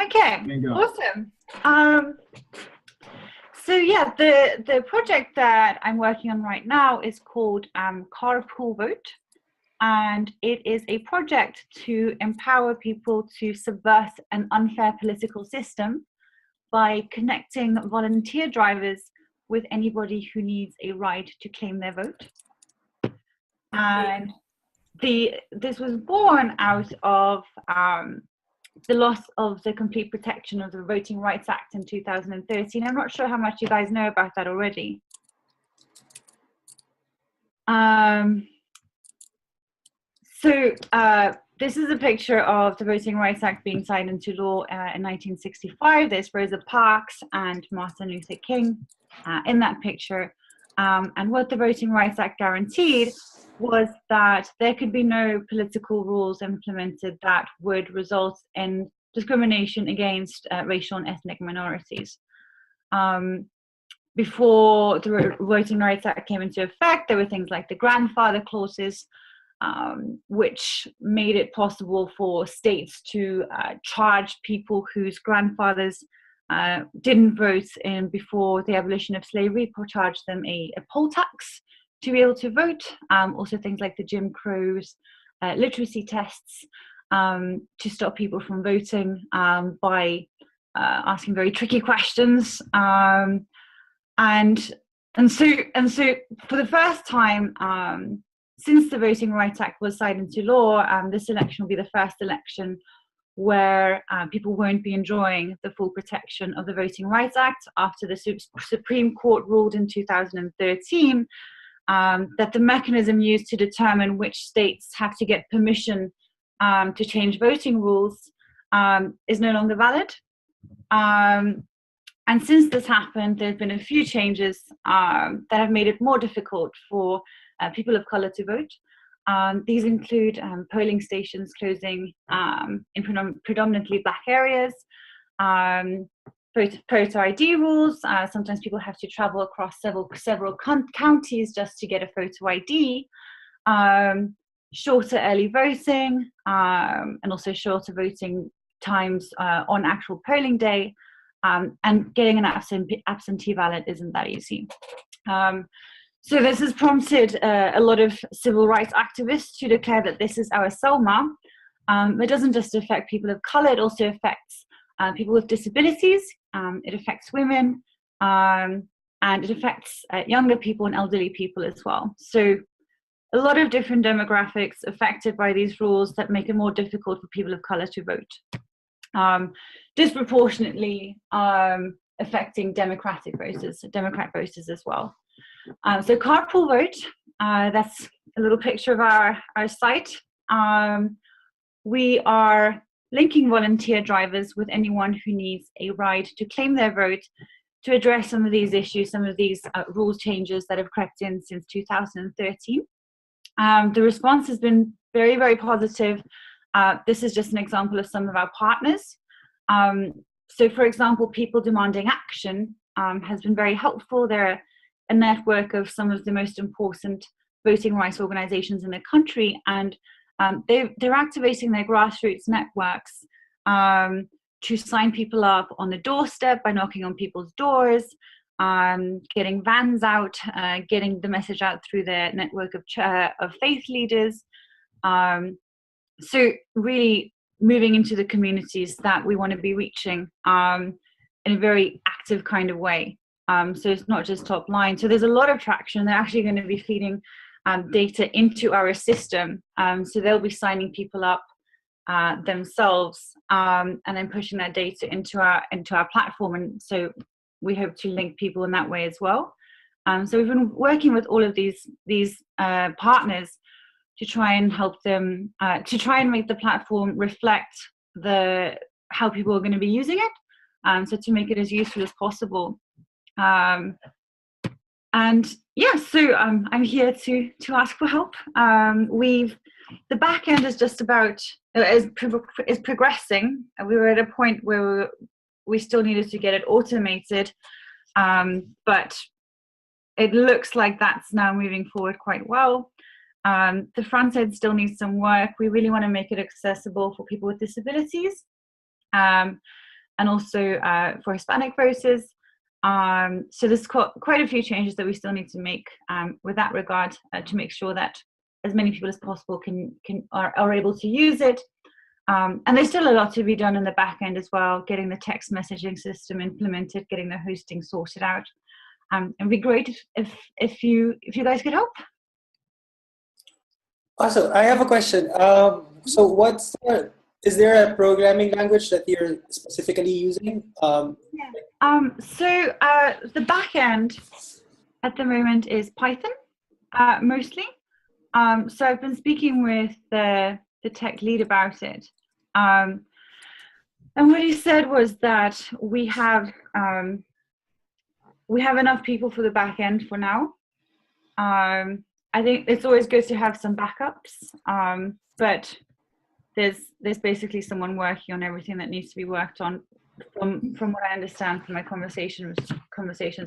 Okay, There you go. awesome. Um, so yeah, the project that I'm working on right now is called Carpool Vote, and it is a project to empower people to subvert an unfair political system by connecting volunteer drivers with anybody who needs a ride to claim their vote. And this was born out of the loss of the complete protection of the Voting Rights Act in 2013. I'm not sure how much you guys know about that already. This is a picture of the Voting Rights Act being signed into law in 1965. There's Rosa Parks and Martin Luther King in that picture. And what the Voting Rights Act guaranteed was that there could be no political rules implemented that would result in discrimination against racial and ethnic minorities. Before the Voting Rights Act came into effect, there were things like the grandfather clauses, which made it possible for states to charge people whose grandfathers didn't vote in before the abolition of slavery, charge them a poll tax to be able to vote. Also things like the Jim Crow's literacy tests to stop people from voting by asking very tricky questions. And so for the first time, since the Voting Rights Act was signed into law, this election will be the first election where people won't be enjoying the full protection of the Voting Rights Act after the Supreme Court ruled in 2013 that the mechanism used to determine which states have to get permission to change voting rules is no longer valid. And since this happened, there have been a few changes that have made it more difficult for people of color to vote. These include polling stations closing in predominantly black areas, photo ID rules. Sometimes people have to travel across several counties just to get a photo ID. Shorter early voting, and also shorter voting times on actual polling day. And getting an absentee ballot isn't that easy. So this has prompted a lot of civil rights activists to declare that this is our Selma. It doesn't just affect people of color, it also affects people with disabilities, it affects women, and it affects younger people and elderly people as well. So a lot of different demographics affected by these rules that make it more difficult for people of color to vote. Disproportionately affecting Democrat voters as well. So Carpool Vote, that's a little picture of our site. We are linking volunteer drivers with anyone who needs a ride to claim their vote to address some of these issues, some of these rules changes that have crept in since 2013. The response has been very, very positive. This is just an example of some of our partners. So for example, People Demanding Action has been very helpful. They're a network of some of the most important voting rights organizations in the country, and they're activating their grassroots networks to sign people up on the doorstep by knocking on people's doors, getting vans out, getting the message out through their network of faith leaders. So really moving into the communities that we want to be reaching in a very active kind of way. So it's not just top line. So there's a lot of traction. They're actually going to be feeding data into our system. So they'll be signing people up themselves and then pushing that data into our platform. And so we hope to link people in that way as well. So we've been working with all of these partners to try and help them, to try and make the platform reflect how people are going to be using it. So to make it as useful as possible. And yeah, so I'm here to ask for help. The back end is just about, is progressing. We were at a point where we still needed to get it automated, but it looks like that's now moving forward quite well. The front end still needs some work. We really want to make it accessible for people with disabilities. and also for Hispanic voters. So there's quite a few changes that we still need to make with that regard to make sure that as many people as possible are able to use it. And there's still a lot to be done in the back end as well, getting the text messaging system implemented, getting the hosting sorted out. It'd be great if you guys could help. Also, I have a question. So is there a programming language that you're specifically using? So the back end at the moment is Python, mostly. So I've been speaking with the tech lead about it. And what he said was that we have enough people for the back end for now. I think it's always good to have some backups, but there's basically someone working on everything that needs to be worked on. From what I understand from my conversations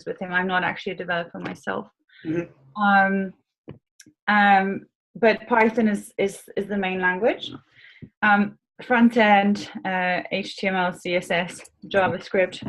with him, I'm not actually a developer myself. Mm-hmm. But Python is the main language. Front end, HTML, CSS, JavaScript,